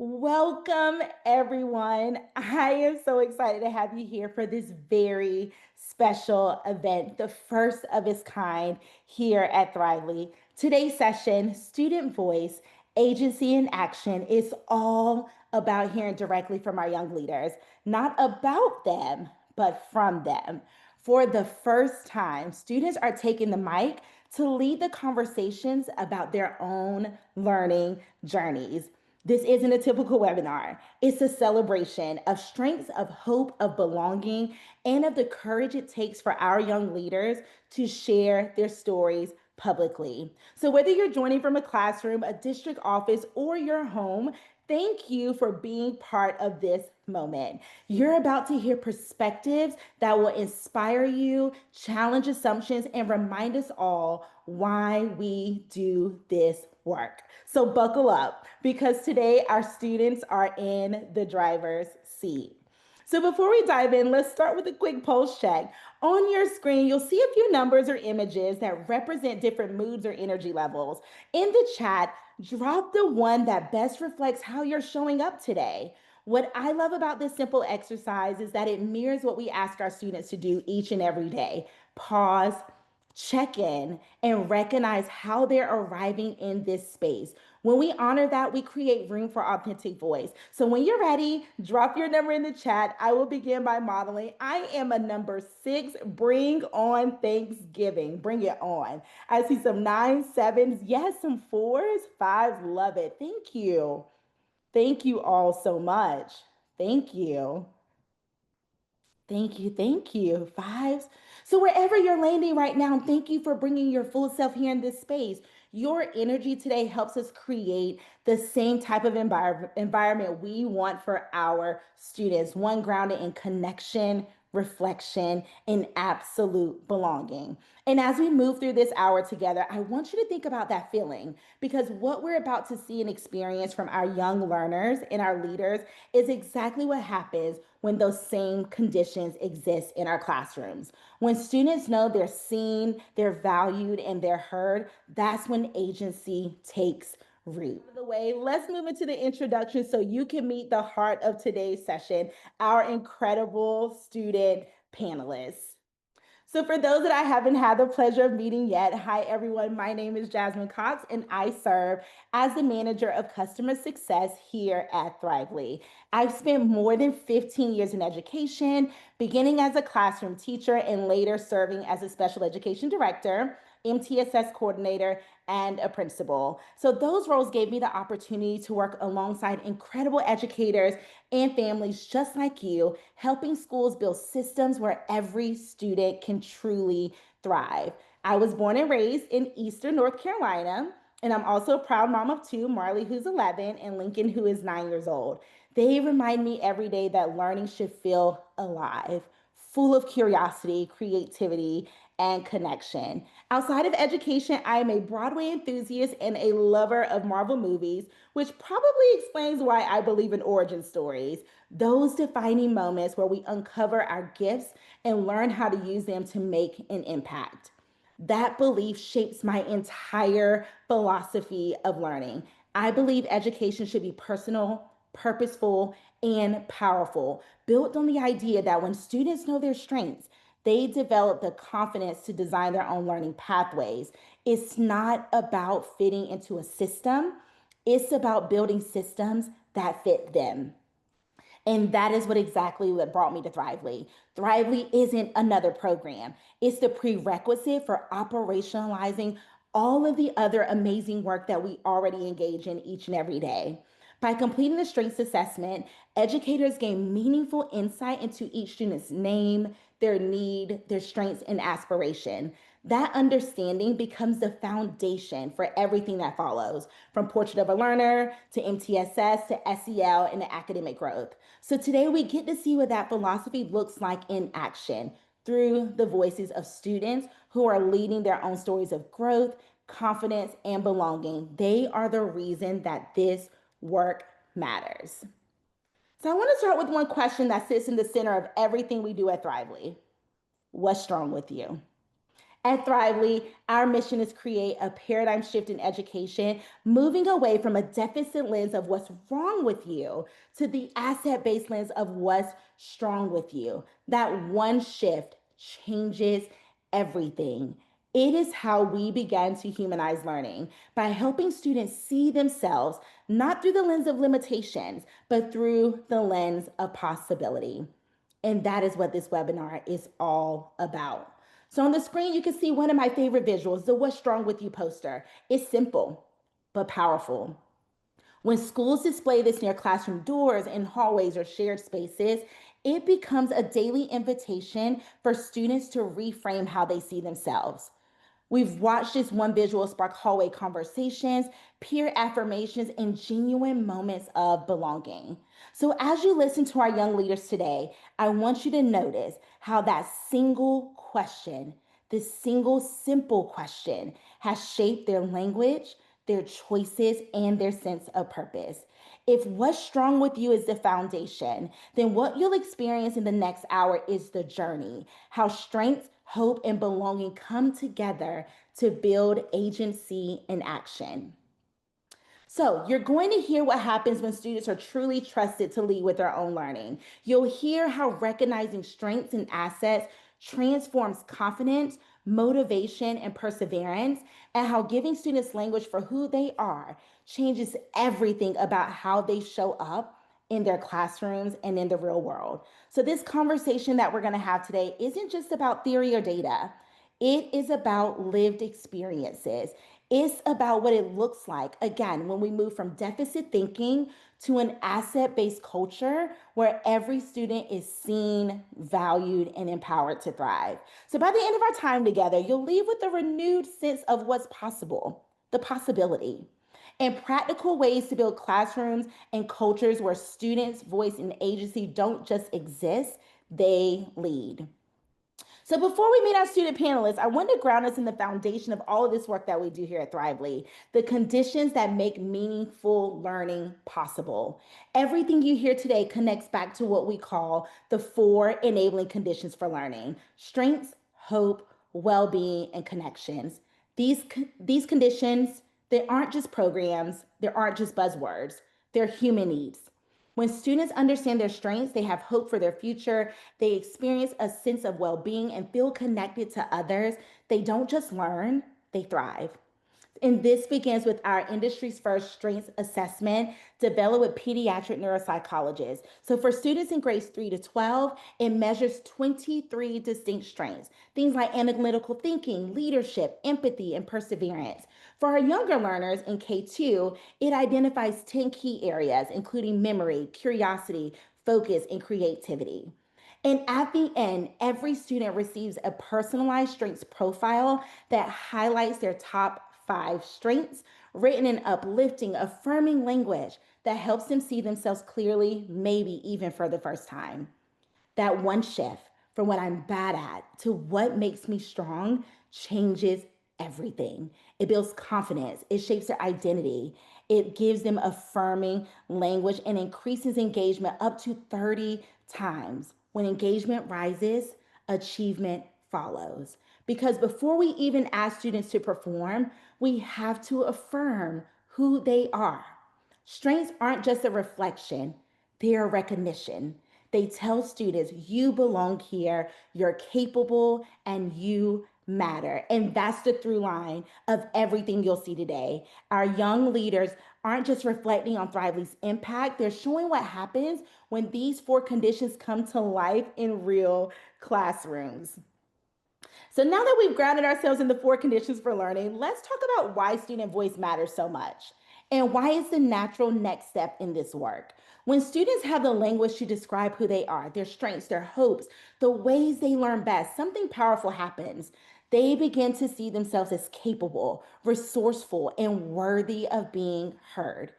Welcome, everyone. I am so excited to have you here for this very special event, the first of its kind here at Thrively. Today's session, Student Voice, Agency in Action, is all about hearing directly from our young leaders, not about them, but from them. For the first time, students are taking the mic to lead the conversations about their own learning journeys. This isn't a typical webinar. It's a celebration of strengths, of hope, of belonging, and of the courage it takes for our young leaders to share their stories publicly. So, whether you're joining from a classroom, a district office, or your home, thank you for being part of this moment. You're about to hear perspectives that will inspire you, challenge assumptions, and remind us all why we do this work. So buckle up because today our students are in the driver's seat. So before we dive in, let's start with a quick pulse check. On your screen, you'll see a few numbers or images that represent different moods or energy levels. In the chat, drop the one that best reflects how you're showing up today. What I love about this simple exercise is that it mirrors what we ask our students to do each and every day. Pause, check in, and recognize how they're arriving in this space. When we honor that, we create room for authentic voice. So when you're ready, drop your number in the chat. I will begin by modeling. I am a number 6. Bring on Thanksgiving. Bring it on. I see some 9s, 7s, yes, some 4s, 5s. Love it. Thank you. Thank you all so much. Thank you. Thank you. Thank you. Fives. So, wherever you're landing right now, thank you for bringing your full self here in this space. Your energy today helps us create the same type of environment we want for our students, one grounded in connection, reflection, and absolute belonging. And as we move through this hour together, I want you to think about that feeling because what we're about to see and experience from our young learners and our leaders is exactly what happens when those same conditions exist in our classrooms. When students know they're seen, they're valued, and they're heard, that's when agency takes root. By the way, let's move into the introduction so you can meet the heart of today's session, our incredible student panelists. So, for those that I haven't had the pleasure of meeting yet, hi everyone. My name is Jasmine Cox, and I serve as the manager of customer success here at Thrively. I've spent more than 15 years in education, beginning as a classroom teacher and later serving as a special education director, MTSS coordinator, and a principal. So those roles gave me the opportunity to work alongside incredible educators and families just like you, helping schools build systems where every student can truly thrive. I was born and raised in Eastern North Carolina, and I'm also a proud mom of two, Marley, who's 11, and Lincoln, who is 9 years old. They remind me every day that learning should feel alive, full of curiosity, creativity, and connection. Outside of education, I am a Broadway enthusiast and a lover of Marvel movies, which probably explains why I believe in origin stories, those defining moments where we uncover our gifts and learn how to use them to make an impact. That belief shapes my entire philosophy of learning. I believe education should be personal, purposeful, and powerful, built on the idea that when students know their strengths, they develop the confidence to design their own learning pathways. It's not about fitting into a system, it's about building systems that fit them. And that is what exactly what brought me to Thrively. Thrively isn't another program. It's the prerequisite for operationalizing all of the other amazing work that we already engage in each and every day. By completing the strengths assessment, educators gain meaningful insight into each student's name, their need, their strengths, and aspiration. That understanding becomes the foundation for everything that follows, from Portrait of a Learner to MTSS to SEL and to academic growth. So today we get to see what that philosophy looks like in action through the voices of students who are leading their own stories of growth, confidence, and belonging. They are the reason that this work matters. So I want to start with one question that sits in the center of everything we do at Thrively. What's strong with you? At Thrively, our mission is create a paradigm shift in education, moving away from a deficit lens of what's wrong with you to the asset-based lens of what's strong with you. That one shift changes everything. It is how we began to humanize learning by helping students see themselves not through the lens of limitations, but through the lens of possibility. And that is what this webinar is all about. So on the screen, you can see one of my favorite visuals, the What's Strong With You poster. It's simple, but powerful. When schools display this near classroom doors, in hallways, or shared spaces, it becomes a daily invitation for students to reframe how they see themselves. We've watched this one visual spark hallway conversations, peer affirmations, and genuine moments of belonging. So, as you listen to our young leaders today, I want you to notice how that single question, this single simple question, has shaped their language, their choices, and their sense of purpose. If what's strong with you is the foundation, then what you'll experience in the next hour is the journey, how strength, hope, and belonging come together to build agency and action. So, you're going to hear what happens when students are truly trusted to lead with their own learning. You'll hear how recognizing strengths and assets transforms confidence, motivation, and perseverance, and how giving students language for who they are changes everything about how they show up in their classrooms and in the real world. So, this conversation that we're going to have today isn't just about theory or data. It is about lived experiences. It's about what it looks like, again, when we move from deficit thinking to an asset based culture where every student is seen, valued, and empowered to thrive. So by the end of our time together, you'll leave with a renewed sense of what's possible, the possibility, and practical ways to build classrooms and cultures where students' voice and agency don't just exist, they lead. So before we meet our student panelists, I want to ground us in the foundation of all of this work that we do here at Thrively, the conditions that make meaningful learning possible. Everything you hear today connects back to what we call the four enabling conditions for learning: strengths, hope, well-being, and connections. These conditions, they aren't just programs, they aren't just buzzwords, they're human needs. When students understand their strengths, they have hope for their future, they experience a sense of well being and feel connected to others. They don't just learn, they thrive. And this begins with our industry's first strengths assessment developed with pediatric neuropsychologists. So for students in grades 3 to 12, it measures 23 distinct strengths, things like analytical thinking, leadership, empathy, and perseverance. For our younger learners in K2, it identifies 10 key areas, including memory, curiosity, focus, and creativity. And at the end, every student receives a personalized strengths profile that highlights their top 5 strengths, written in uplifting, affirming language that helps them see themselves clearly, maybe even for the first time. That one shift from what I'm bad at to what makes me strong changes everything. It builds confidence, it shapes their identity, it gives them affirming language and increases engagement up to 30 times. When engagement rises, achievement follows. Because before we even ask students to perform, we have to affirm who they are. Strengths aren't just a reflection, they're a recognition. They tell students, you belong here, you're capable, and you matter. And that's the through line of everything you'll see today. Our young leaders aren't just reflecting on Thrively's impact, they're showing what happens when these 4 conditions come to life in real classrooms. So now that we've grounded ourselves in the 4 conditions for learning, let's talk about why student voice matters so much and why it's the natural next step in this work. When students have the language to describe who they are, their strengths, their hopes, the ways they learn best, something powerful happens. They begin to see themselves as capable, resourceful, and worthy of being heard.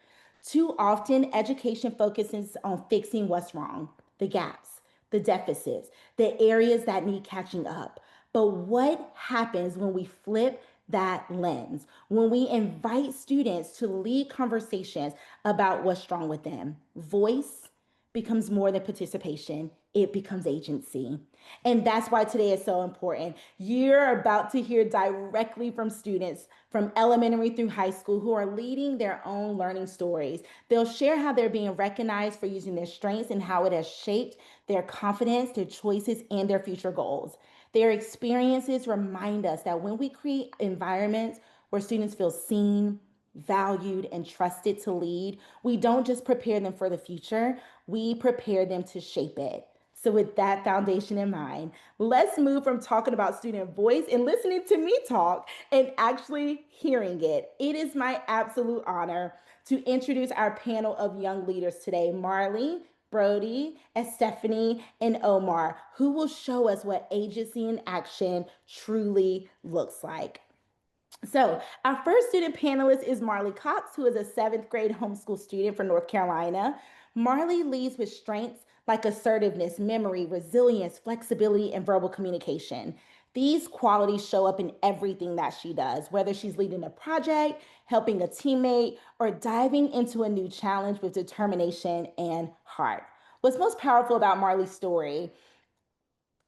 Too often, education focuses on fixing what's wrong, the gaps, the deficits, the areas that need catching up. But what happens when we flip that lens? When we invite students to lead conversations about what's wrong with them? Voice becomes more than participation, it becomes agency. And that's why today is so important. You're about to hear directly from students from elementary through high school who are leading their own learning stories. They'll share how they're being recognized for using their strengths and how it has shaped their confidence, their choices, and their future goals. Their experiences remind us that when we create environments where students feel seen, valued, and trusted to lead, we don't just prepare them for the future, we prepare them to shape it. So, with that foundation in mind, let's move from talking about student voice and listening to me talk and actually hearing it. It is my absolute honor to introduce our panel of young leaders today, Marley, Brody, and Stephanie, and Omar, who will show us what agency in action truly looks like. So, our first student panelist is Marley Cox, who is a seventh grade homeschool student from North Carolina. Marley leads with strengths like assertiveness, memory, resilience, flexibility, and verbal communication. These qualities show up in everything that she does, whether she's leading a project, helping a teammate, or diving into a new challenge with determination and heart. What's most powerful about Marley's story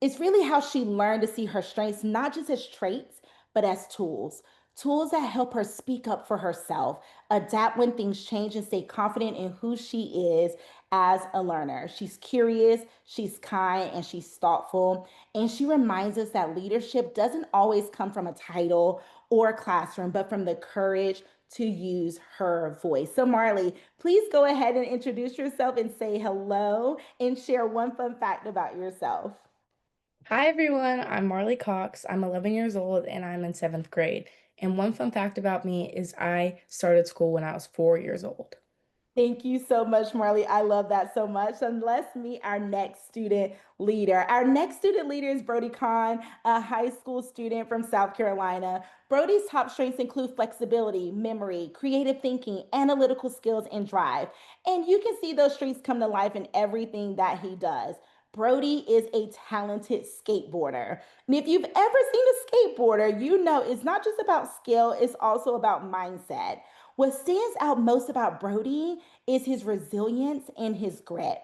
it's really how she learned to see her strengths not just as traits, but as tools. Tools that help her speak up for herself, adapt when things change, and stay confident in who she is as a learner. She's curious, she's kind, and she's thoughtful. And she reminds us that leadership doesn't always come from a title or a classroom, but from the courage to use her voice. So, Marley, please go ahead and introduce yourself and say hello and share one fun fact about yourself. Hi everyone, I'm Marley Cox. I'm 11 years old and I'm in seventh grade. And one fun fact about me is I started school when I was 4 years old. Thank you so much, Marley. I love that so much. And let's meet our next student leader. Our next student leader is Brody Kahn, a high school student from South Carolina. Brody's top strengths include flexibility, memory, creative thinking, analytical skills, and drive. And you can see those strengths come to life in everything that he does. Brody is a talented skateboarder. And if you've ever seen a skateboarder, you know it's not just about skill, it's also about mindset. What stands out most about Brody is his resilience and his grit.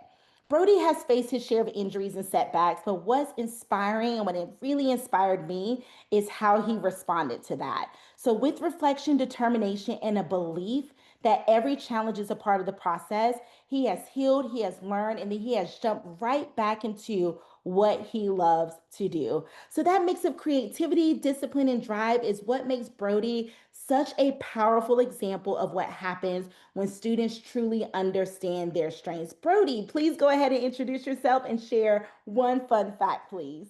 Brody has faced his share of injuries and setbacks, but what's inspiring and what it really inspired me is how he responded to that. So, with reflection, determination, and a belief that every challenge is a part of the process, he has healed, he has learned, and then he has jumped right back into what he loves to do. So, that mix of creativity, discipline, and drive is what makes Brody such a powerful example of what happens when students truly understand their strengths. Brody, please go ahead and introduce yourself and share one fun fact, please.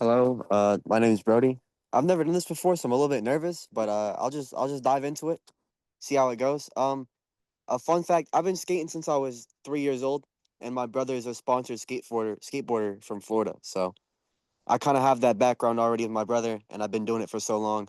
Hello, my name is Brody. I've never done this before, so I'm a little bit nervous, but I'll just dive into it, see how it goes. A fun fact: I've been skating since I was 3 years old, and my brother is a sponsored skateboarder from Florida. So I kind of have that background already with my brother, and I've been doing it for so long.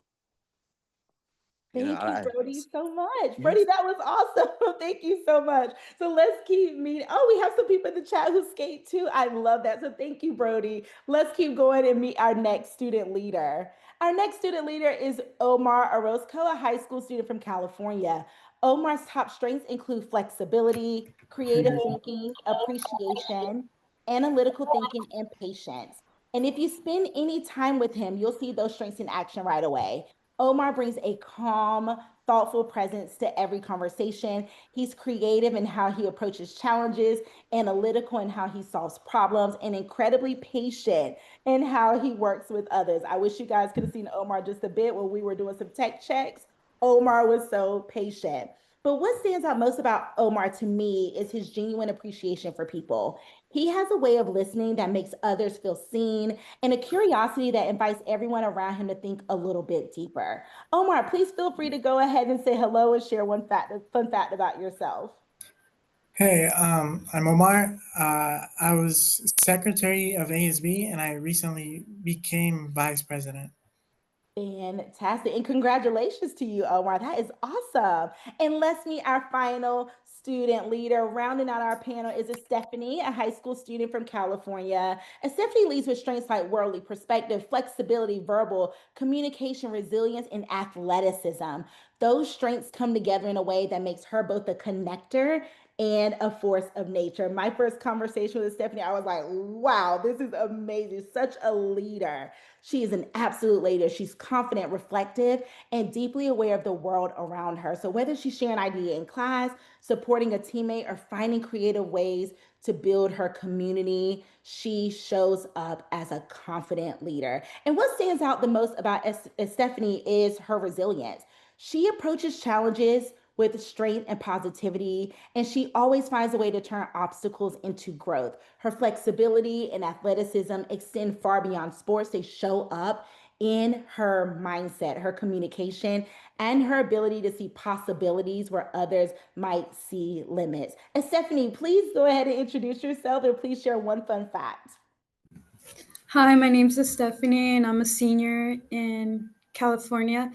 You know, Thank you, I Brody, so much. Mhm. Brody, that was awesome. Thank you so much. So let's keep meeting. Oh, we have some people in the chat who skate too. I love that. So thank you, Brody. Let's keep going and meet our next student leader. Our next student leader is Omar Orozco, a high school student from California. Omar's top strengths include flexibility, creative thinking, appreciation, analytical thinking, and patience. And if you spend any time with him, you'll see those strengths in action right away. Omar brings a calm, thoughtful presence to every conversation. He's creative in how he approaches challenges, analytical in how he solves problems, and incredibly patient in how he works with others. I wish you guys could have seen Omar just a bit when we were doing some tech checks. Omar was so patient. But what stands out most about Omar to me is his genuine appreciation for people. He has a way of listening that makes others feel seen and a curiosity that invites everyone around him to think a little bit deeper. Omar, please feel free to go ahead and say hello and share one fun fact about yourself. Hey, I'm Omar. I was secretary of ASB and I recently became vice president. Fantastic. And congratulations to you, Omar. That is awesome. And let's meet our final student leader. Rounding out our panel is a Stephanie, a high school student from California. And Stephanie leads with strengths like worldly perspective, flexibility, verbal communication, resilience, and athleticism. those strengths come together in a way that makes her both a connector and a force of nature. My first conversation with Stephanie, I was like, wow, this is amazing. Such a leader. She is an absolute leader. She's confident, reflective, and deeply aware of the world around her. So, whether she's sharing an idea in class, supporting a teammate, or finding creative ways to build her community, she shows up as a confident leader. And what stands out the most about Stephanie is her resilience. She approaches challenges with strength and positivity, and she always finds a way to turn obstacles into growth. Her flexibility and athleticism extend far beyond sports. They show up in her mindset, her communication, and her ability to see possibilities where others might see limits. And Stephanie, please go ahead and introduce yourself and please share one fun fact. Hi, my name's Stephanie, and I'm a senior in California.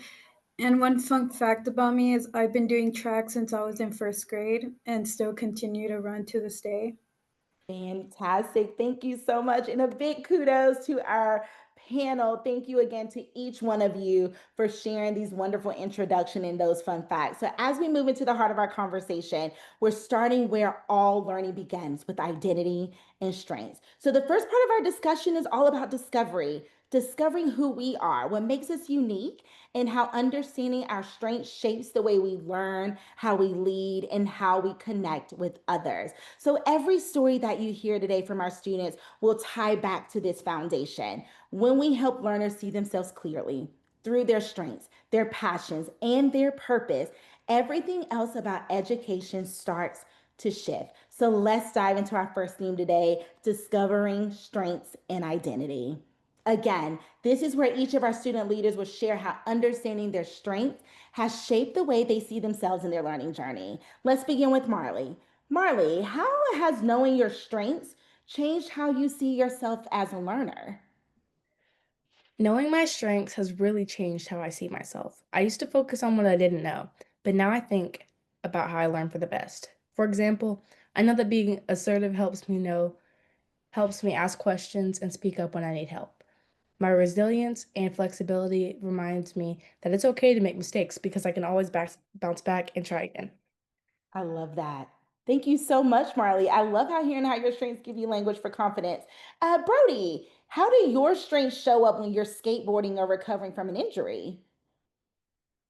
And one fun fact about me is I've been doing track since I was in first grade and still continue to run to this day. Fantastic. Thank you so much. And a big kudos to our panel. Thank you again to each one of you for sharing these wonderful introduction and those fun facts. So as we move into the heart of our conversation, we're starting where all learning begins with identity and strengths. So the first part of our discussion is all about discovery. Discovering who we are, what makes us unique, and how understanding our strengths shapes the way we learn, how we lead, and how we connect with others. So, every story that you hear today from our students will tie back to this foundation. When we help learners see themselves clearly through their strengths, their passions, and their purpose, everything else about education starts to shift. So, let's dive into our first theme today, discovering strengths and identity. Again, this is where each of our student leaders will share how understanding their strengths has shaped the way they see themselves in their learning journey. Let's begin with Marley. Marley, how has knowing your strengths changed how you see yourself as a learner? Knowing my strengths has really changed how I see myself. I used to focus on what I didn't know, but now I think about how I learn for the best. For example, I know that being assertive helps me ask questions and speak up when I need help. My resilience and flexibility reminds me that it's okay to make mistakes because I can always bounce back and try again. I love that. Thank you so much, Marley. I love how hearing how your strengths give you language for confidence. Brody, how do your strengths show up when you're skateboarding or recovering from an injury?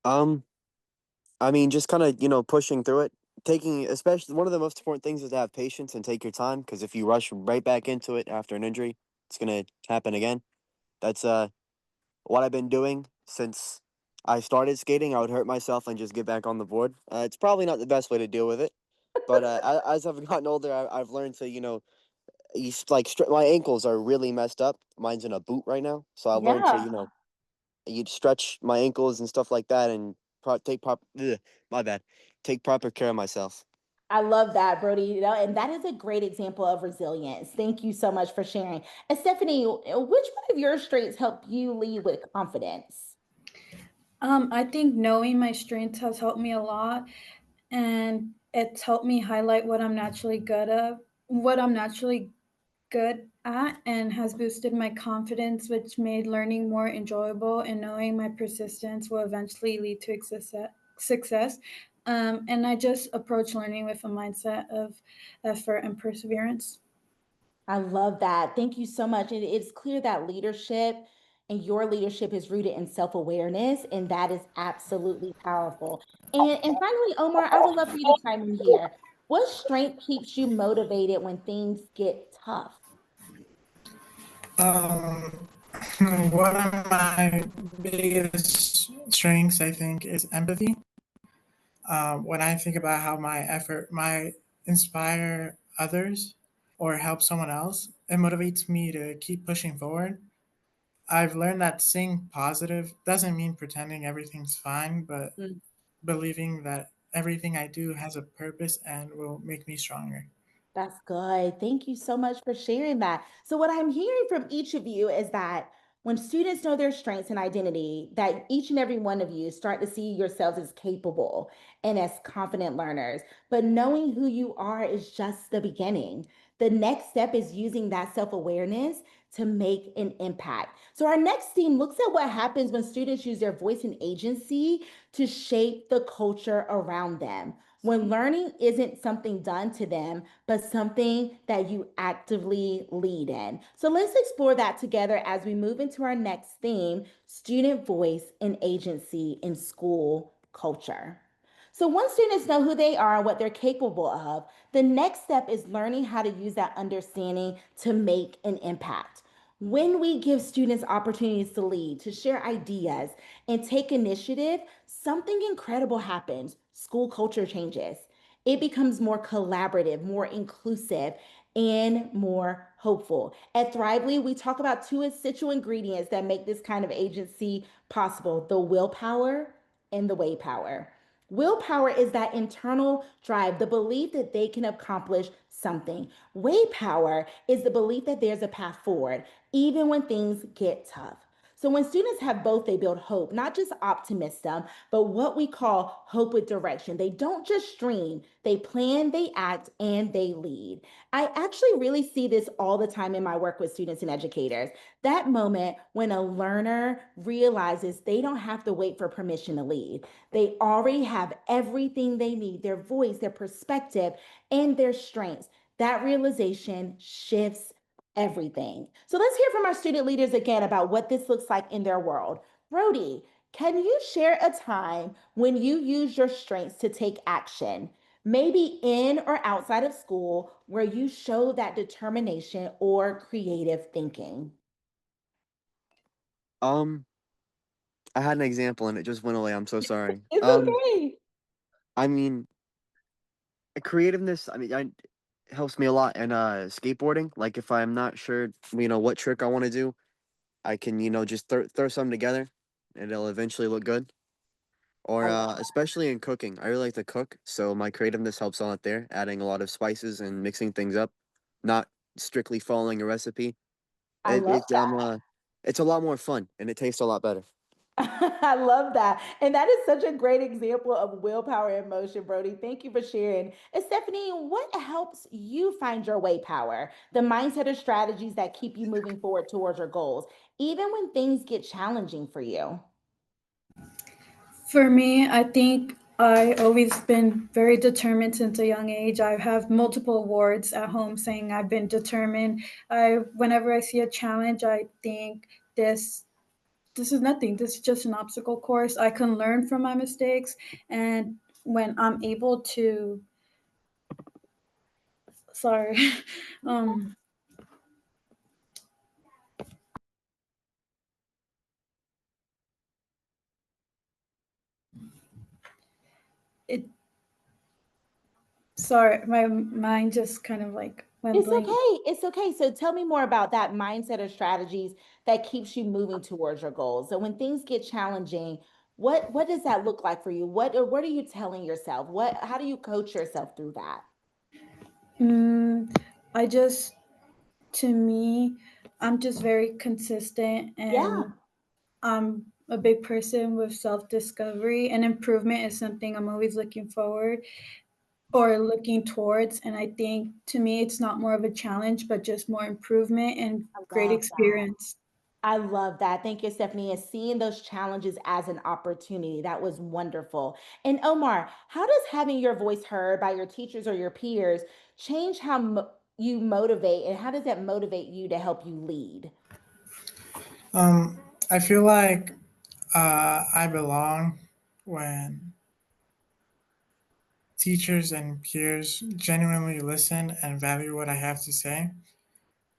Um, I mean, just kind of, pushing through it. Taking, especially one of the most important things is to have patience and take your time. Because if you rush right back into it after an injury, it's gonna happen again. That's what I've been doing since I started skating. I would hurt myself and just get back on the board. It's probably not the best way to deal with it, but as I've gotten older, I've learned to, my ankles are really messed up. Mine's in a boot right now, so I learned to, Yeah. you'd stretch my ankles and stuff like that, and take proper. My bad. Take proper care of myself. I love that, Brody. And that is a great example of resilience. Thank you so much for sharing. And Stephanie, which one of your strengths help you lead with confidence? I think knowing my strengths has helped me a lot, and it's helped me highlight what I'm naturally good at, and has boosted my confidence, which made learning more enjoyable. And knowing my persistence will eventually lead to success. And I just approach learning with a mindset of effort and perseverance. I love that. Thank you so much. And it's clear that leadership and your leadership is rooted in self-awareness, and that is absolutely powerful. And finally, Omar, I would love for you to chime in here. What strength keeps you motivated when things get tough? Um, one of my biggest strengths, I think, is empathy. When I think about how my effort might inspire others or help someone else, it motivates me to keep pushing forward. I've learned that staying positive doesn't mean pretending everything's fine, but believing that everything I do has a purpose and will make me stronger. That's good. Thank you so much for sharing that. So, what I'm hearing from each of you is that When students know their strengths and identity, that each and every one of you start to see yourselves as capable and as confident learners. But knowing who you are is just the beginning. The next step is using that self awareness to make an impact. So, our next theme looks at what happens when students use their voice and agency to shape the culture around them. When learning isn't something done to them, but something that you actively lead in. So let's explore that together as we move into our next theme, student voice and agency in school culture. So once students know who they are and what they're capable of, the next step is learning how to use that understanding to make an impact. When we give students opportunities to lead, to share ideas, and take initiative, something incredible happens. School culture changes. It becomes more collaborative, more inclusive, and more hopeful. At Thrively, we talk about two essential ingredients that make this kind of agency possible: the willpower and the way power. Willpower is that internal drive, the belief that they can accomplish something. Way power is the belief that there's a path forward, even when things get tough. So when students have both, they build hope, not just optimism, but what we call hope with direction. They don't just stream, they plan, they act, and they lead. I actually really see this all the time in my work with students and educators. That moment when a learner realizes they don't have to wait for permission to lead. They already have everything they need: their voice, their perspective, and their strengths. That realization shifts everything. So let's hear from our student leaders again about what this looks like in their world. Brody, can you share a time when you used your strengths to take action, maybe in or outside of school, where you showed that determination or creative thinking? Um, I had an example and it just went away. I'm so sorry. It's okay. I mean, creativeness. Helps me a lot in skateboarding. Like if I'm not sure, what trick I want to do, I can, just throw something together, and it'll eventually look good. Or I love especially in cooking, I really like to cook, so my creativeness helps a lot there, adding a lot of spices and mixing things up, not strictly following a recipe. I It love it it's a lot more fun and it tastes a lot better. I love that. And that is such a great example of willpower in motion, Brody. Thank you for sharing. And Stephanie, what helps you find your way power? The mindset or strategies that keep you moving forward towards your goals, even when things get challenging for you. For me, I think I always been very determined since a young age. I have multiple awards at home saying I've been determined. I whenever I see a challenge, I think this is nothing. This is just an obstacle course. I can learn from my mistakes, and when I'm able to, sorry, um, it. Sorry, my mind just kind of like went It's blank. okay. It's okay. So tell me more about that mindset or strategies that keeps you moving towards your goals. So when things get challenging, what does that look like for you? What are you telling yourself? How do you coach yourself through that? Mm, I just, to me, I'm just very consistent, Yeah, and I'm a big person with self discovery, and improvement is something I'm always looking forward or looking towards. And I think to me, it's not more of a challenge, but just more improvement and I great love that. experience. I love that. Thank you, Stephanie. And seeing those challenges as an opportunity. That was wonderful. And Omar, how does having your voice heard by your teachers or your peers change how you motivate, and how does that motivate you to help you lead? Um, I feel like I belong when teachers and peers genuinely listen and value what I have to say.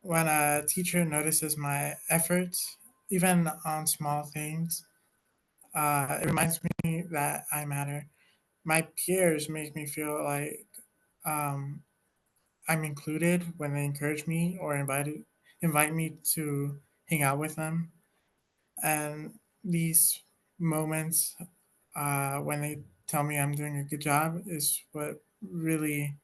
When a teacher notices my efforts, even on small things, it reminds me that I matter. My peers make me feel like um, I'm included when they encourage me or invite me to hang out with them. And these moments when they tell me I'm doing a good job is what really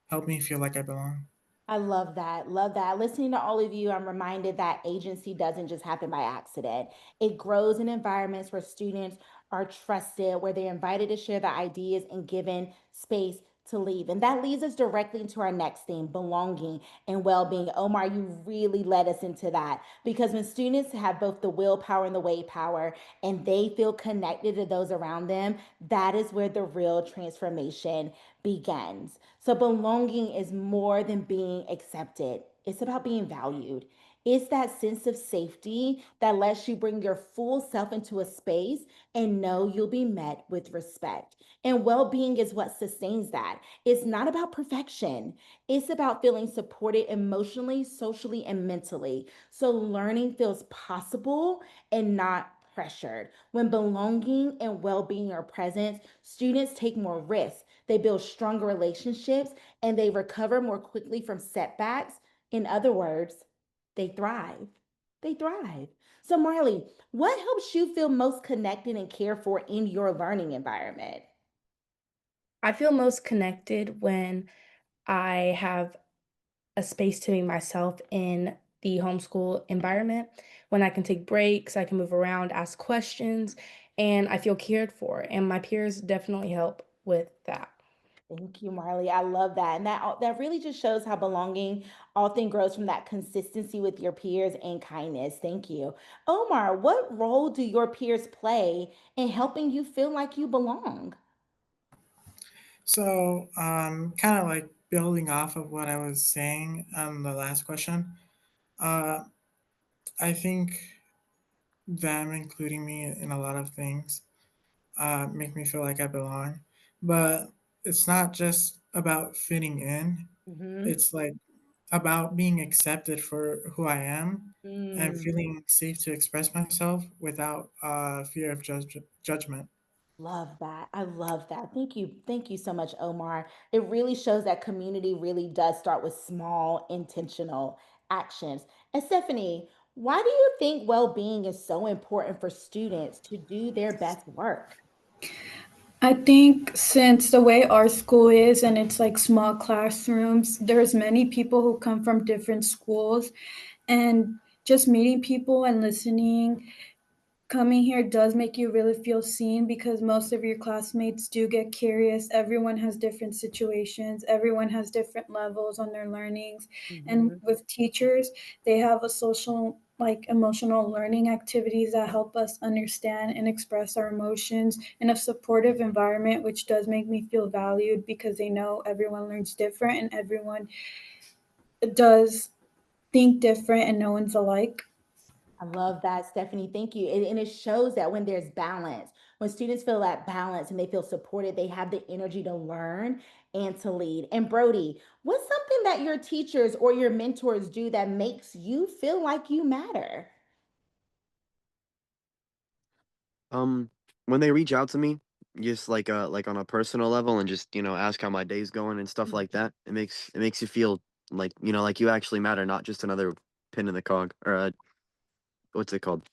helped me feel like I belong. I love that. Love that. Listening to all of you, I'm reminded that agency doesn't just happen by accident. It grows in environments where students are trusted, where they're invited to share their ideas and given space to lead. And that leads us directly into our next theme, belonging and well-being. Omar, you really led us into that because when students have both the willpower and the way power and they feel connected to those around them, that is where the real transformation begins. So, belonging is more than being accepted, it's about being valued. It's that sense of safety that lets you bring your full self into a space and know you'll be met with respect. And well being is what sustains that. It's not about perfection, it's about feeling supported emotionally, socially, and mentally. So, learning feels possible and not pressured. When belonging and well being are present, students take more risks, they build stronger relationships, and they recover more quickly from setbacks. In other words, they thrive. They thrive. So, Marley, what helps you feel most connected and cared for in your learning environment? I feel most connected when I have a space to be myself in the homeschool environment, when I can take breaks, I can move around, ask questions, and I feel cared for. And my peers definitely help with that. Thank you, Marley. I love that. And that really just shows how belonging often grows from that consistency with your peers and kindness. Thank you. Omar, what role do your peers play in helping you feel like you belong? So, kind of like building off of what I was saying on the last question, uh, I think them including me in a lot of things make me feel like I belong. But it's not just about fitting in, Mm-hmm. it's like about being accepted for who I am and Mm. feeling safe to express myself without fear of judgment. Love that. I love that. Thank you. Thank you so much, Omar. It really shows that community really does start with small, intentional actions. And Stephanie, why do you think well being is so important for students to do their best work? I think since the way our school is and it's like small classrooms, there's many people who come from different schools, and just meeting people and listening, coming here does make you really feel seen because most of your classmates do get curious. Everyone has different situations, everyone has different levels on their learnings. And Mhm. with teachers, they have a social, like emotional learning activities that help us understand and express our emotions in a supportive environment, which does make me feel valued because they know everyone learns different and everyone does think different and no one's alike. I love that, Stephanie. Thank you. And it shows that when there's balance, when students feel that balance and they feel supported, they have the energy to learn and to lead. And Brody, what's something that your teachers or your mentors do that makes you feel like you matter? Um, when they reach out to me, just like on a personal level and just, ask how my day's going and stuff like that, it makes you feel like, like you actually matter, not just another pin in the cog or what's it called?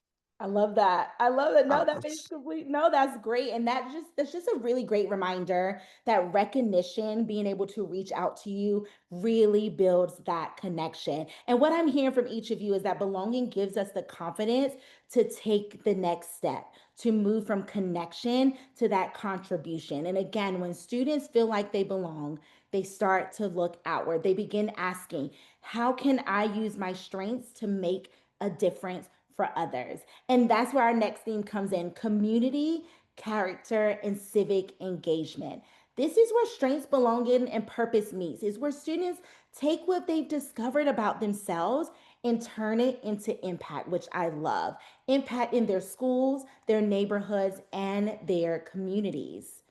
I love that. I love it. No, Uh, that makes complete. No, that's great. And that's just a really great reminder that recognition, being able to reach out to you really builds that connection. And what I'm hearing from each of you is that belonging gives us the confidence to take the next step, to move from connection to that contribution. And again, when students feel like they belong, they start to look outward. They begin asking, how can I use my strengths to make a difference for others? And that's where our next theme comes in, community, character, and civic engagement. This is where strengths, belonging, and purpose meets. Is where students take what they've discovered about themselves and turn it into impact, which I love. Impact in their schools, their neighborhoods, and their communities.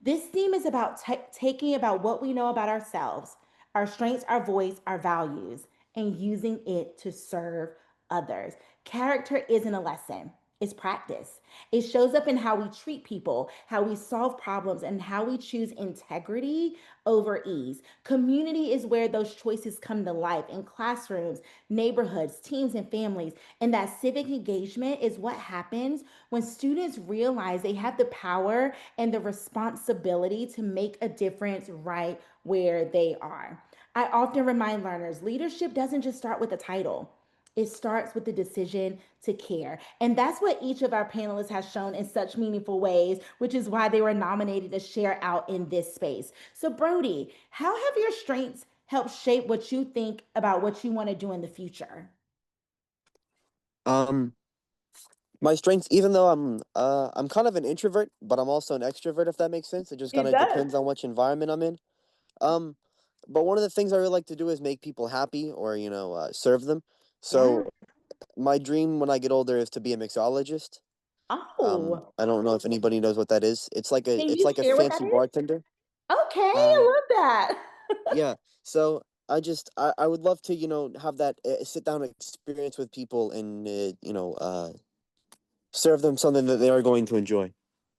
This theme is about taking about what we know about ourselves, our strengths, our voice, our values, and using it to serve others. Character isn't a lesson, is practice. It shows up in how we treat people, how we solve problems, and how we choose integrity over ease. Community is where those choices come to life in classrooms, neighborhoods, teams, and families. And that civic engagement is what happens when students realize they have the power and the responsibility to make a difference right where they are. I often remind learners leadership doesn't just start with a title. It starts with the decision to care. And that's what each of our panelists has shown in such meaningful ways, which is why they were nominated to share out in this space. So, Brody, how have your strengths helped shape what you think about what you want to do in the future? Um, my strengths, even though I'm kind of an introvert, but I'm also an extrovert, if that makes sense. It just kind It of does. depends on which environment I'm in. Um, but one of the things I really like to do is make people happy or, serve them. Yeah. So my dream when I get older is to be a mixologist. Oh, I don't know if anybody knows what that is. can It's you like a share what that fancy is? bartender. Okay, Uh, I love that. yeah. So I would love to, have that sit down experience with people and, serve them something that they are going to enjoy.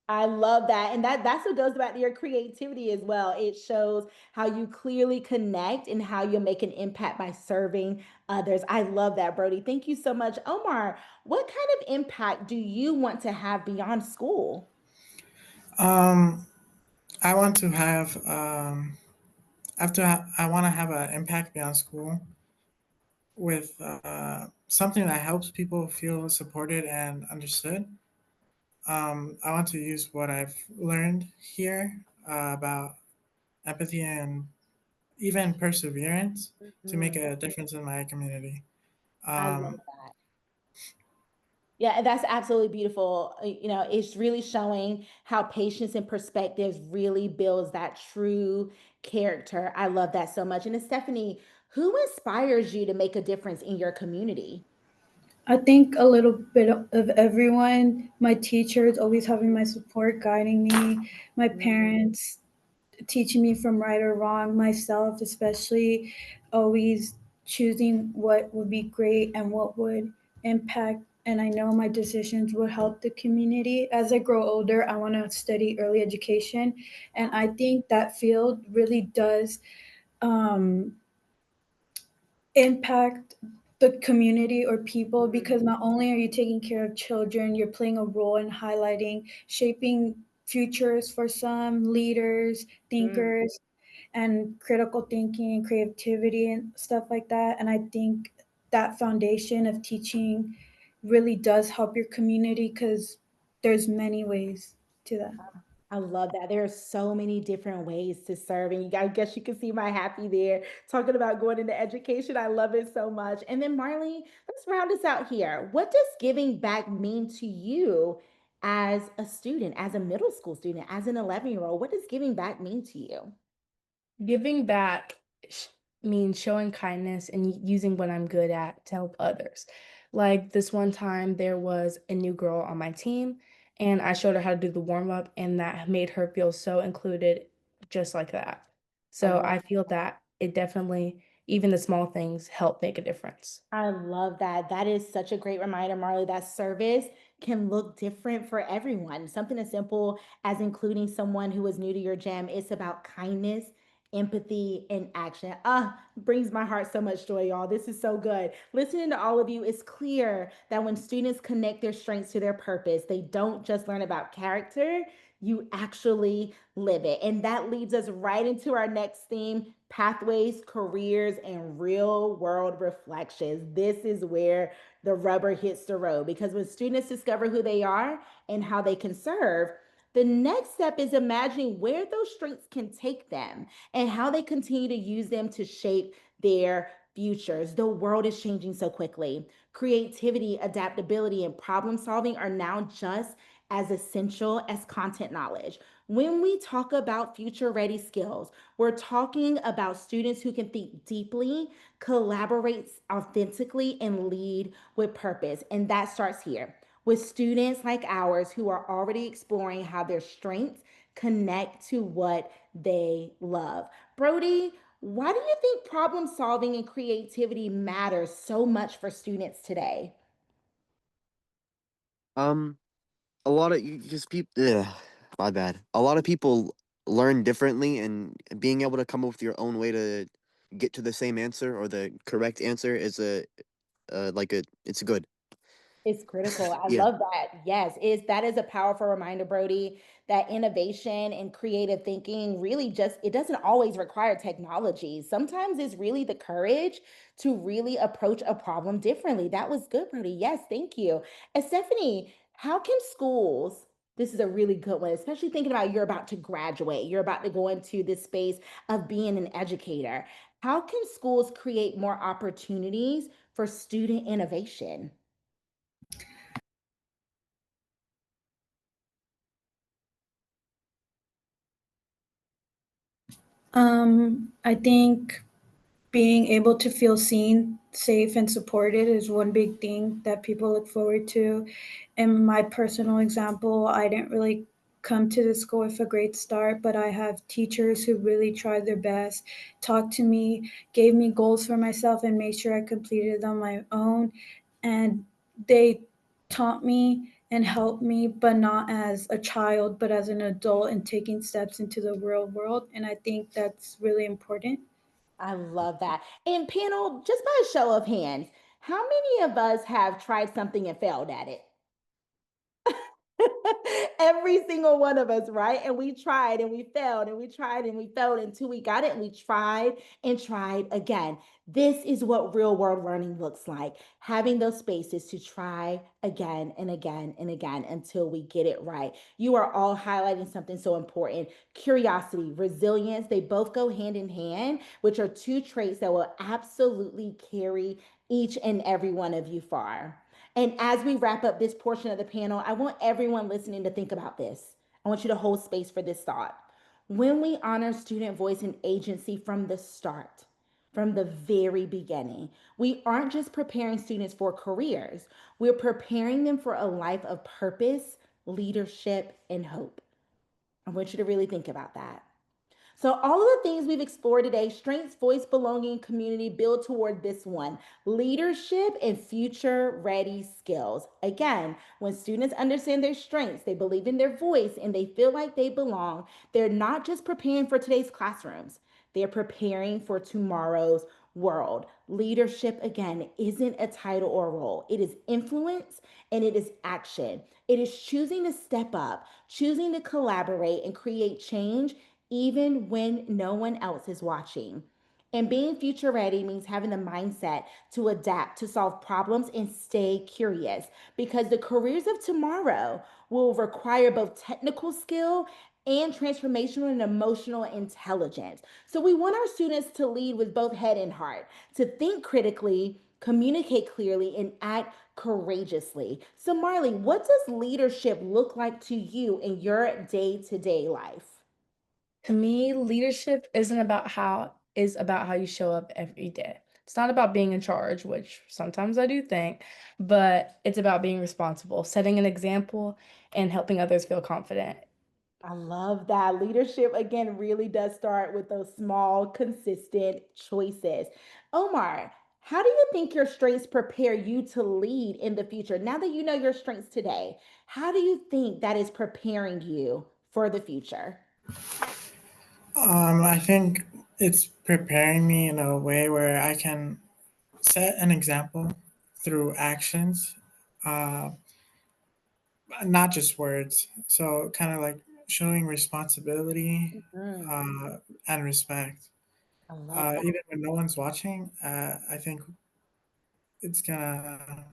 I love that. And that's what goes back to your creativity as well. It shows how you clearly connect and how you'll make an impact by serving others. I love that, Brody. Thank you so much. Omar, what kind of impact do you want to have beyond school? Um, I want to have I want to have an impact beyond school with something that helps people feel supported and understood. I want to use what I've learned here about empathy and even perseverance to make Mhm. a difference in my community. I love Um, that. Yeah, that's absolutely beautiful. It's really showing how patience and perspectives really builds that true character. I love that so much. And Stephanie, who inspires you to make a difference in your community? I think a little bit of everyone. My teachers always having my support, guiding me. My Mhm. parents teaching me from right or wrong. Myself, especially, always choosing what would be great and what would impact. And I know my decisions will help the community. As I grow older, I want to study early education. And I think that field really does um, impact the community or people, because not only are you taking care of children, you're playing a role in highlighting, shaping futures for some leaders, Mhm. thinkers, and critical thinking and creativity and stuff like that. And I think that foundation of teaching really does help your community, because there's many ways to that. I love that. There are so many different ways to serve. And I guess you can see my happy there talking about going into education. I love it so much. And then, Marley, let's round this out here. What does giving back mean to you as a student, as a middle school student, as an 11-year-old? What does giving back mean to you? Giving back sh- means showing kindness and using what I'm good at to help others. Like this one time, there was a new girl on my team, and I showed her how to do the warm up, and that made her feel so included, just like that. I So love I feel that it definitely, even the small things, help make a difference. I love that. That is such a great reminder, Marley, that service can look different for everyone. Something as simple as including someone who is new to your gym. It's about kindness, empathy, and action. Brings my heart so much joy, y'all. This is so good. Listening to all of you, it's clear that when students connect their strengths to their purpose, they don't just learn about character, you actually live it. And that leads us right into our next theme: pathways, careers, and real world reflections. This is where the rubber hits the road, because when students discover who they are and how they can serve, the next step is imagining where those strengths can take them and how they continue to use them to shape their futures. The world is changing so quickly. Creativity, adaptability, and problem solving are now just as essential as content knowledge. When we talk about future ready skills, we're talking about students who can think deeply, collaborate authentically, and lead with purpose. And that starts here with students like ours who are already exploring how their strengths connect to what they love. Brody, why do you think problem solving and creativity matters so much for students today? Um, a lot of just people. My bad. A lot of people learn differently, and being able to come up with your own way to get to the same answer or the correct answer is a like a it's good. It's critical. I Yeah. love that. Yes, is that is a powerful reminder, Brody, that innovation and creative thinking really just it doesn't always require technology. Sometimes it's really the courage to really approach a problem differently. That was good, Brody. Yes, thank you. And Stephanie, how can schools this is a really good one, especially thinking about you're about to graduate, you're about to go into this space of being an educator. How can schools create more opportunities for student innovation? I think being able to feel seen, safe, and supported is one big thing that people look forward to. In my personal example, I didn't really come to the school with a great start, but I have teachers who really tried their best, talked to me, gave me goals for myself, and made sure I completed them on my own. And they taught me and helped me, but not as a child, but as an adult and taking steps into the real world. And I think that's really important. I love that. And panel, just by a show of hands, how many of us have tried something and failed at it? Every single one of us, right? And we tried and we failed and we tried and we failed until we got it and we tried and tried again. This is what real world learning looks like, having those spaces to try again and again and again until we get it right. You are all highlighting something so important: curiosity, resilience. They both go hand in hand, which are two traits that will absolutely carry each and every one of you far. And as we wrap up this portion of the panel, I want everyone listening to think about this. I want you to hold space for this thought. When we honor student voice and agency from the start, from the very beginning, we aren't just preparing students for careers, we're preparing them for a life of purpose, leadership, and hope. I want you to really think about that. So, all of the things we've explored today, strengths, voice, belonging, community, build toward this one: leadership and future ready skills. Again, when students understand their strengths, they believe in their voice, and they feel like they belong, they're not just preparing for today's classrooms, they're preparing for tomorrow's world. Leadership, again, isn't a title or role, it is influence and it is action. It is choosing to step up, choosing to collaborate and create change even when no one else is watching. And being future ready means having the mindset to adapt, to solve problems, and stay curious, because the careers of tomorrow will require both technical skill and transformational and emotional intelligence. So we want our students to lead with both head and heart, to think critically, communicate clearly, and act courageously. So, Marley, what does leadership look like to you in your day to day life? To me, leadership is about how you show up every day. It's not about being in charge, which sometimes I do think, but it's about being responsible, setting an example, and helping others feel confident. I love that. Leadership, again, really does start with those small, consistent choices. Omar, how do you think your strengths prepare you to lead in the future? Now that you know your strengths today, how do you think that is preparing you for the future? I think it's preparing me in a way where I can set an example through actions, uh, not just words. So, kind of like showing responsibility Mhm. uh, and respect. I love that. Even when no one's watching, I think it's gonna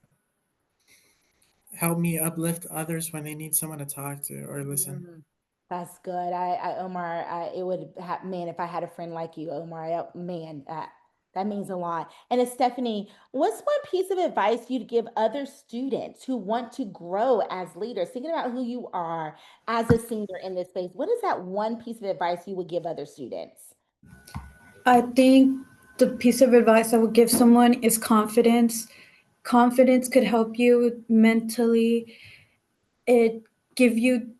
help me uplift others when they need someone to talk to or listen. Mm, that's good. Omar, it would have, man, if I had a friend like you, Omar, man, that means a lot. And Stephanie, what's one piece of advice you'd give other students who want to grow as leaders? Thinking about who you are as a senior in this space, what is that one piece of advice you would give other students? I think the piece of advice I would give someone is confidence. Confidence could help you mentally. It give you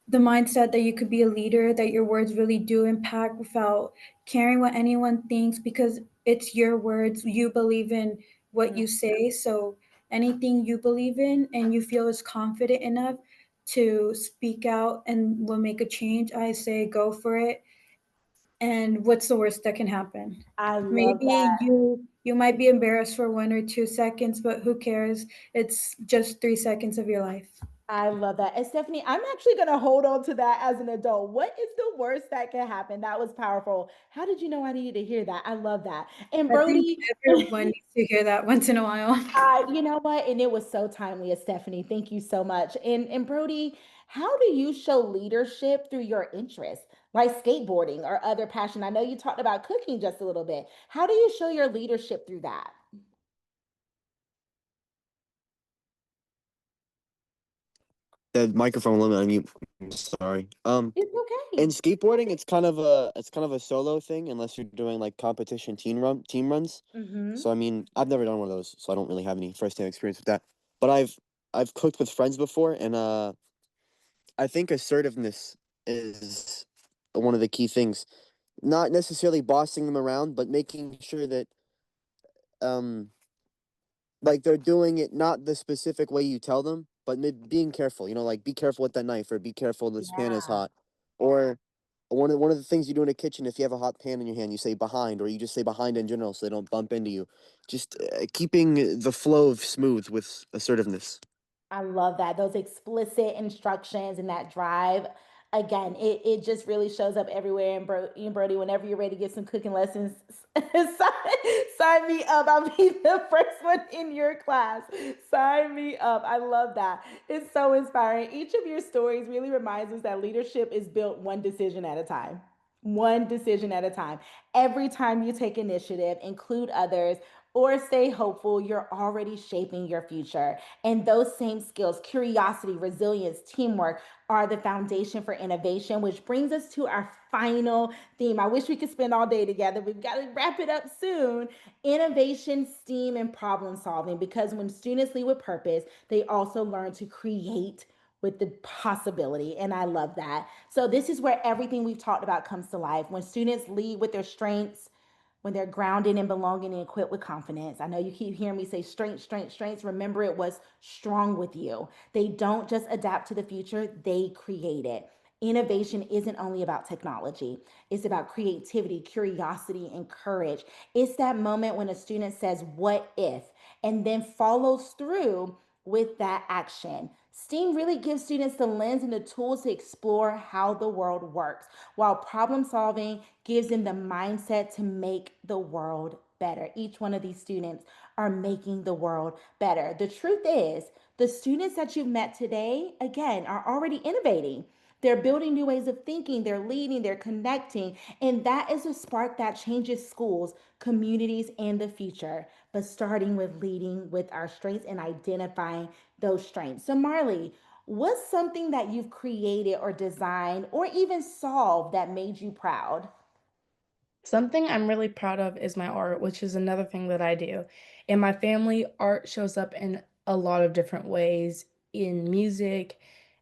the mindset that you could be a leader, that your words really do impact without caring what anyone thinks, because it's your words. You believe in what Mm, you say, so anything you believe in and you feel is confident enough to speak out and will make a change, I say go for it. And what's the worst that can happen? I love Maybe that. you might be embarrassed for 1 or 2 seconds, but who cares? It's just 3 seconds of your life. I love that. And Stephanie, I'm actually going to hold on to that as an adult. What is the worst that can happen? That was powerful. How did you know I needed to hear that? I love that. And I think Brody, everyone needs to hear that once in a while. you know what? And it was so timely, as Stephanie. Thank you so much. And Brody, how do you show leadership through your interests, like skateboarding or other passion? I know you talked about cooking just a little bit. How do you show your leadership through that? The microphone limit on mute. I'm sorry. It's In okay. skateboarding, it's kind of a solo thing unless you're doing like competition team runs. Mm-hmm. So I mean, I've never done one of those, so I don't really have any first-hand experience with that. But I've cooked with friends before, and I think assertiveness is one of the key things. Not necessarily bossing them around, but making sure that um like they're doing it not the specific way you tell them, but being careful. You know, like be careful with that knife, or be careful this pan is Yeah. hot, or one of the things you do in a kitchen, if you have a hot pan in your hand, you say behind, or you just say behind in general, so they don't bump into you. Just keeping the flow of smooth with assertiveness. I love that. Those explicit instructions and that drive. Again, it just really shows up everywhere. And Brody, whenever you're ready to get some cooking lessons, sign me up. I'll be the first one in your class. Sign me up. I love that. It's so inspiring. Each of your stories really reminds us that leadership is built one decision at a time. One decision at a time. Every time you take initiative, include others, or stay hopeful, you're already shaping your future. And those same skills, curiosity, resilience, teamwork, are the foundation for innovation, which brings us to our final theme. I wish we could spend all day together. We've got to wrap it up soon. Innovation, STEAM, and problem solving. Because when students lead with purpose, they also learn to create with the possibility. And I love that. So, this is where everything we've talked about comes to life. When students lead with their strengths, when they're grounded and belonging and equipped with confidence. I know you keep hearing me say strength, strength, strengths. Remember, it was strong with you. They don't just adapt to the future, they create it. Innovation isn't only about technology, it's about creativity, curiosity, and courage. It's that moment when a student says, "What if?" and then follows through with that action. STEAM really gives students the lens and the tools to explore how the world works, while problem solving gives them the mindset to make the world better. Each one of these students are making the world better. The truth is, the students that you've met today, again, are already innovating. They're building new ways of thinking, they're leading, they're connecting, and that is a spark that changes schools, communities, and the future. But starting with leading with our strengths and identifying those strengths. So, Marley, what's something that you've created or designed or even solved that made you proud? Something I'm really proud of is my art, which is another thing that I do. In my family, art shows up in a lot of different ways in music,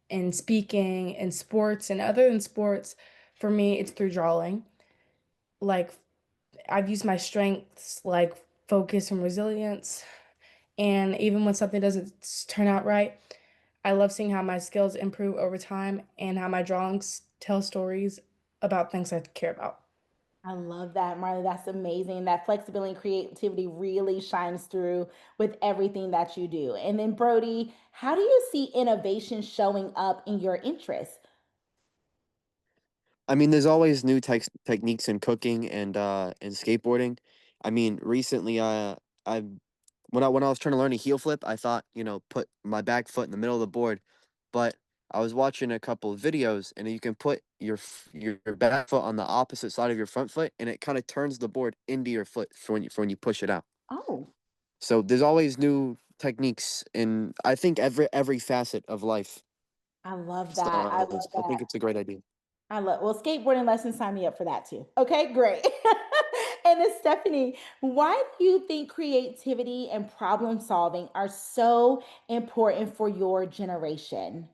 in speaking, in sports, and other than sports, for me, it's through drawing. Like, I've used my strengths like focus and resilience. And even when something doesn't turn out right, I love seeing how my skills improve over time and how my drawings tell stories about things I care about. I love that, Marley. That's amazing. That flexibility and creativity really shines through with everything that you do. And then, Brody, how do you see innovation showing up in your interests? I mean, there's always new techniques in cooking and skateboarding. I mean, recently, I when I was trying to learn a heel flip, I thought, you know, put my back foot in the middle of the board, but I was watching a couple of videos, and you can put your back foot on the opposite side of your front foot, and it kind of turns the board into your foot for when you push it out. Oh, So there's always new techniques in I think every facet of life. I love So that. I love I that. think it's a great idea. Well, skateboarding lessons, sign me up for that too. Okay, great. And then, Stephanie, why do you think creativity and problem solving are so important for your generation?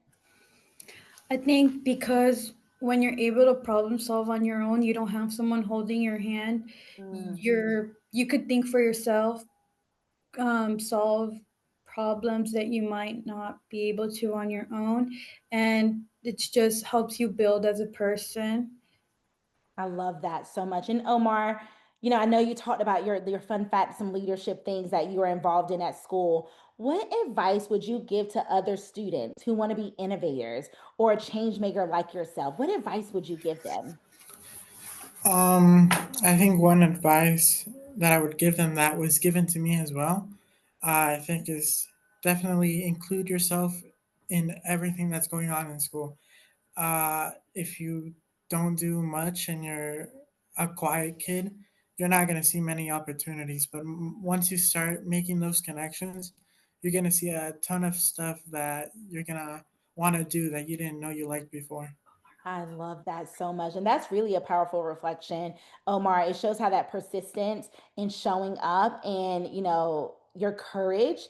I think because when you're able to problem solve on your own, you don't have someone holding your hand. Mm, You could think for yourself, solve problems that you might not be able to on your own, and it just helps you build as a person. I love that so much. And Omar, I know you talked about your fun facts, some leadership things that you were involved in at school. What advice would you give to other students who want to be innovators or a change maker like yourself? What advice would you give them? I think one advice that I would give them that was given to me as well, I think is definitely include yourself in everything that's going on in school. If you don't do much and you're a quiet kid, you're not going to see many opportunities. But once you start making those connections, you're going to see a ton of stuff that you're going to want to do that you didn't know you liked before. I love that so much. And that's really a powerful reflection, Omar. It shows how that persistence in showing up and, your courage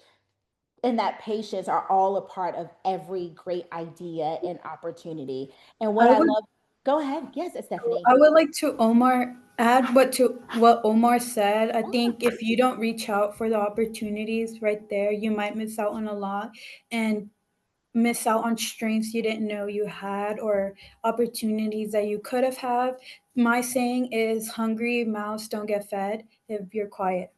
and that patience are all a part of every great idea and opportunity. And what I I would love, go ahead. Yes, Stephanie. I would like to Omar add what Omar said. I think if you don't reach out for the opportunities right there, you might miss out on a lot and miss out on strengths you didn't know you had or opportunities that you could have had. My saying is hungry mouths don't get fed if you're quiet.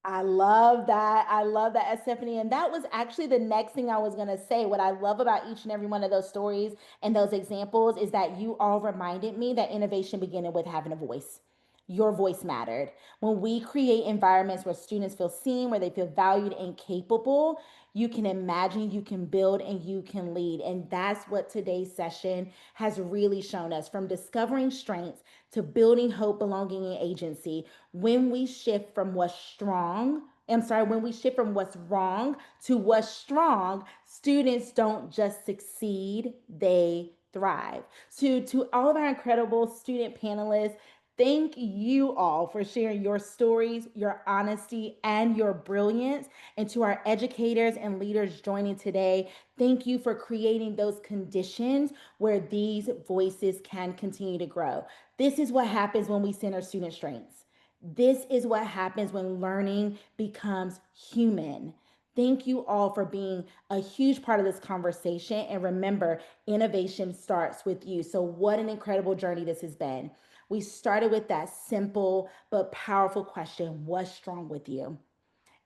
I love that. I love that, Stephanie. And that was actually the next thing I was going to say. What I love about each and every one of those stories and those examples is that you all reminded me that innovation began with having a voice. Your voice mattered. When we create environments where students feel seen, where they feel valued and capable, you can imagine, you can build, and you can lead. And that's what today's session has really shown us, from discovering strengths to building hope, belonging, and agency. When we shift from what's strong, I'm sorry, when we shift from what's wrong to what's strong, students don't just succeed, they thrive. To all of our incredible student panelists, thank you all for sharing your stories, your honesty, and your brilliance. And to our educators and leaders joining today, thank you for creating those conditions where these voices can continue to grow. This is what happens when we center student strengths. This is what happens when learning becomes human. Thank you all for being a huge part of this conversation. And remember, innovation starts with you. So, what an incredible journey this has been. We started with that simple but powerful question: what's strong with you?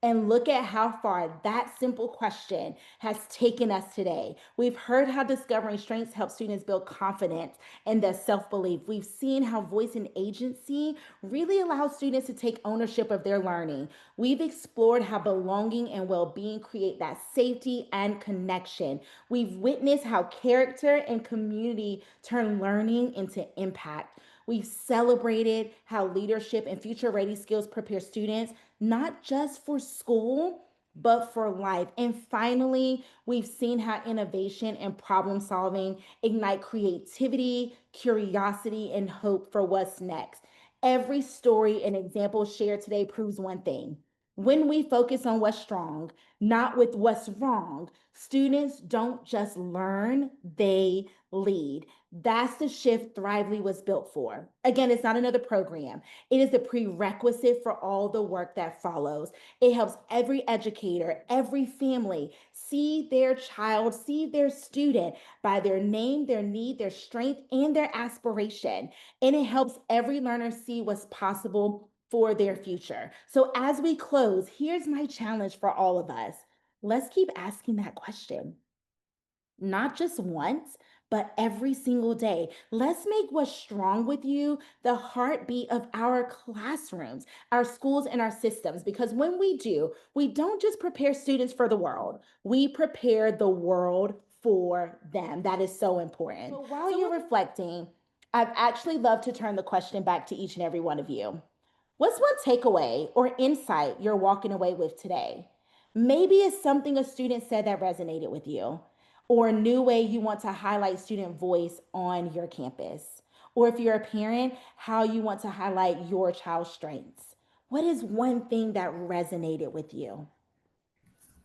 And look at how far that simple question has taken us today. We've heard how discovering strengths helps students build confidence and their self belief. We've seen how voice and agency really allow students to take ownership of their learning. We've explored how belonging and well being create that safety and connection. We've witnessed how character and community turn learning into impact. We've celebrated how leadership and future ready skills prepare students not just for school, but for life. And finally, we've seen how innovation and problem solving ignite creativity, curiosity, and hope for what's next. Every story and example shared today proves one thing: when we focus on what's strong, not with what's wrong, students don't just learn, they lead. That's the shift Thrively was built for. Again, it's not another program. It is the prerequisite for all the work that follows. It helps every educator, every family see their child, see their student by their name, their need, their strength, and their aspiration. And it helps every learner see what's possible for their future. So, as we close, here's my challenge for all of us: let's keep asking that question, not just once, but every single day. Let's make what's strong with you the heartbeat of our classrooms, our schools, and our systems. Because when we do, we don't just prepare students for the world, we prepare the world for them. That is so important. So while you're reflecting, I'd actually love to turn the question back to each and every one of you. What's one takeaway or insight you're walking away with today? Maybe it's something a student said that resonated with you, or a new way you want to highlight student voice on your campus. Or if you're a parent, how you want to highlight your child's strengths. What is one thing that resonated with you?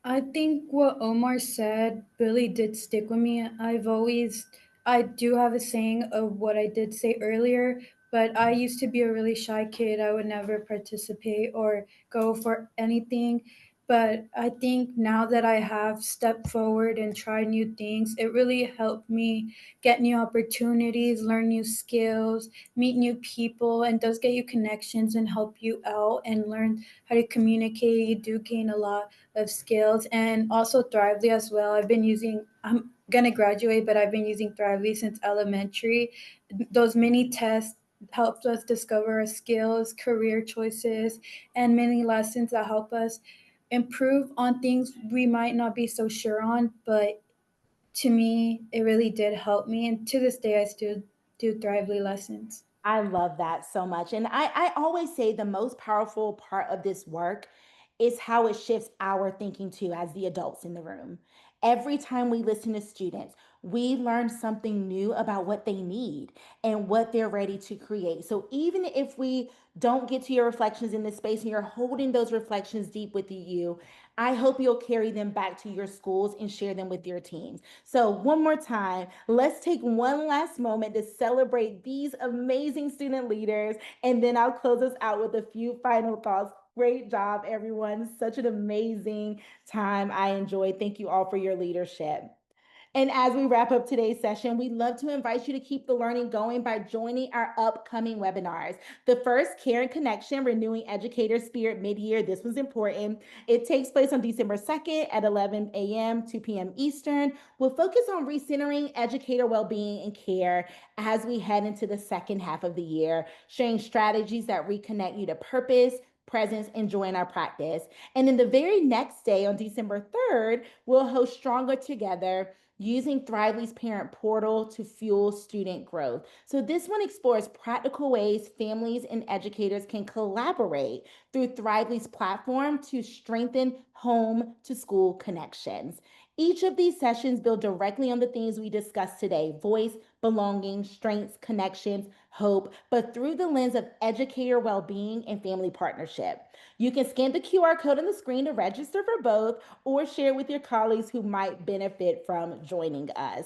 I think what Omar said really did stick with me. I do have a saying of what I did say earlier, but I used to be a really shy kid. I would never participate or go for anything. But I think now that I have stepped forward and tried new things, it really helped me get new opportunities, learn new skills, meet new people, and does get you connections and help you out and learn how to communicate. You do gain a lot of skills, and also Thrively as well. I'm gonna graduate, but I've been using Thrively since elementary. Those mini tests helped us discover our skills, career choices, and many lessons that help us improve on things we might not be so sure on. But to me, it really did help me. And to this day, I still do Thrively lessons. I love that so much. And I always say the most powerful part of this work is how it shifts our thinking too, as the adults in the room. Every time we listen to students, we learn something new about what they need and what they're ready to create. So even if we don't get to your reflections in this space and you're holding those reflections deep with you, I hope you'll carry them back to your schools and share them with your teams. So, one more time, let's take one last moment to celebrate these amazing student leaders, and then I'll close us out with a few final thoughts. Great job, everyone. Such an amazing time. I enjoyed. Thank you all for your leadership. And as we wrap up today's session, we'd love to invite you to keep the learning going by joining our upcoming webinars. The first, Care and Connection, Renewing Educator Spirit Mid-Year. This was important. It takes place on December 2nd at 11 a.m., 2 p.m. Eastern. We'll focus on recentering educator well-being and care as we head into the second half of the year, sharing strategies that reconnect you to purpose, presence, and joy in our practice. And then the very next day, on December 3rd, we'll host Stronger Together, using Thrively's parent portal to fuel student growth. So this one explores practical ways families and educators can collaborate through Thrively's platform to strengthen home to school connections. Each of these sessions build directly on the themes we discussed today: voice, belonging, strengths, connections, hope, but through the lens of educator well being and family partnership. You can scan the QR code on the screen to register for both or share with your colleagues who might benefit from joining us.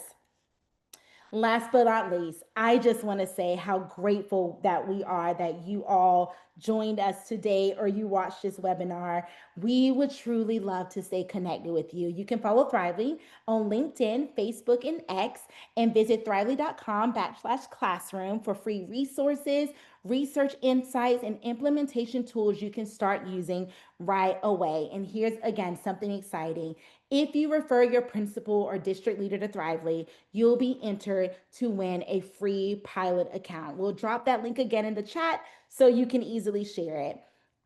Last but not least, I just want to say how grateful that we are that you all joined us today or you watched this webinar. We would truly love to stay connected with you. You can follow Thrively on LinkedIn, Facebook, and X, and visit thrively.com/classroom for free resources, research insights, and implementation tools you can start using right away. And here's again something exciting. If you refer your principal or district leader to Thrively, you'll be entered to win a free pilot account. We'll drop that link again in the chat so you can easily share it.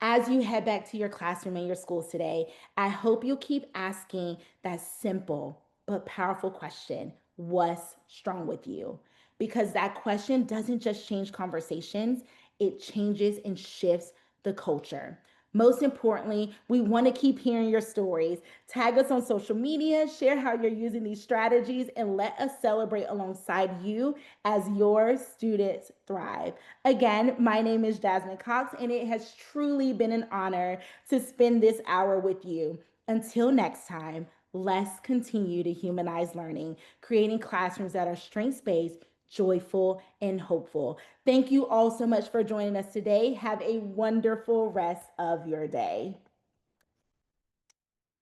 As you head back to your classroom and your schools today, I hope you'll keep asking that simple but powerful question: what's strong with you? Because that question doesn't just change conversations, it changes and shifts the culture. Most importantly, we want to keep hearing your stories. Tag us on social media, share how you're using these strategies, and let us celebrate alongside you as your students thrive. Again, my name is Jasmine Cox, and it has truly been an honor to spend this hour with you. Until next time, let's continue to humanize learning, creating classrooms that are strengths based, joyful, and hopeful. Thank you all so much for joining us today. Have a wonderful rest of your day.